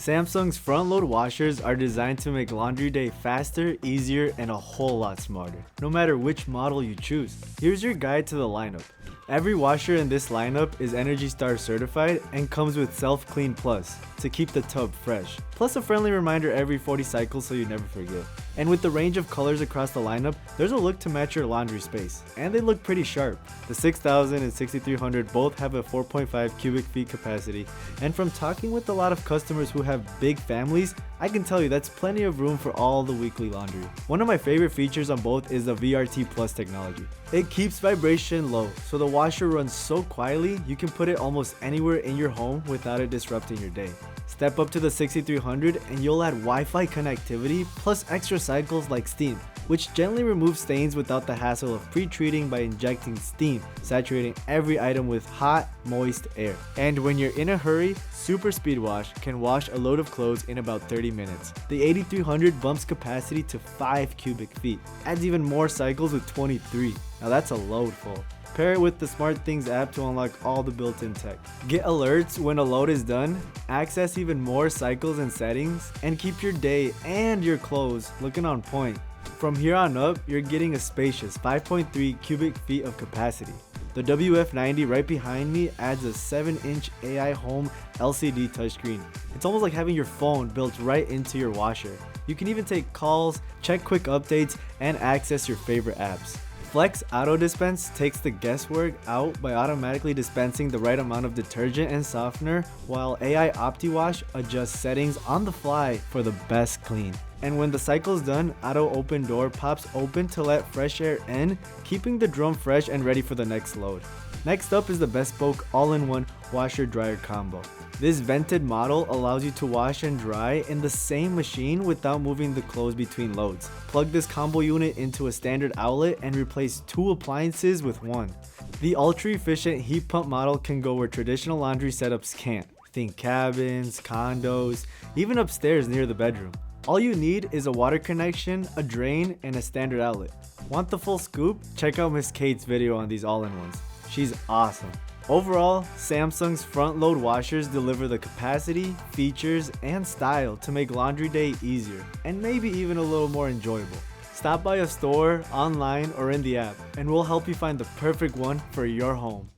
Samsung's front-load washers are designed to make laundry day faster, easier, and a whole lot smarter, no matter which model you choose. Here's your guide to the lineup. Every washer in this lineup is ENERGY STAR certified and comes with Self Clean Plus to keep the tub fresh, plus a friendly reminder every 40 cycles so you never forget. And with the range of colors across the lineup, there's a look to match your laundry space, and they look pretty sharp. The 6000 and 6300 both have a 4.5 cubic feet capacity, and from talking with a lot of customers who have big families, I can tell you that's plenty of room for all the weekly laundry. One of my favorite features on both is the VRT Plus technology. It keeps vibration low, so the washer runs so quietly you can put it almost anywhere in your home without it disrupting your day. Step up to the 6300 and you'll add Wi-Fi connectivity plus extra cycles like steam, which gently removes stains without the hassle of pre-treating by injecting steam, saturating every item with hot, moist air. And when you're in a hurry, Super Speed Wash can wash a load of clothes in about 30 minutes. The 8300 bumps capacity to 5 cubic feet, adds even more cycles with 23. Now that's a load full. Pair it with the SmartThings app to unlock all the built-in tech. Get alerts when a load is done, access even more cycles and settings, and keep your day and your clothes looking on point. From here on up, you're getting a spacious 5.3 cubic feet of capacity. The WF90 right behind me adds a 7-inch AI Home LCD touchscreen. It's almost like having your phone built right into your washer. You can even take calls, check quick updates, and access your favorite apps. Flex Auto Dispense takes the guesswork out by automatically dispensing the right amount of detergent and softener, while AI OptiWash adjusts settings on the fly for the best clean. And when the cycle's done, Auto Open Door pops open to let fresh air in, keeping the drum fresh and ready for the next load. Next up is the Bespoke all-in-one washer-dryer combo. This vented model allows you to wash and dry in the same machine without moving the clothes between loads. Plug this combo unit into a standard outlet and replace 2 appliances with 1. The ultra-efficient heat pump model can go where traditional laundry setups can't. Think cabins, condos, even upstairs near the bedroom. All you need is a water connection, a drain, and a standard outlet. Want the full scoop? Check out Miss Kate's video on these all-in-ones. She's awesome. Overall, Samsung's front-load washers deliver the capacity, features, and style to make laundry day easier, and maybe even a little more enjoyable. Stop by a store, online, or in the app, and we'll help you find the perfect one for your home.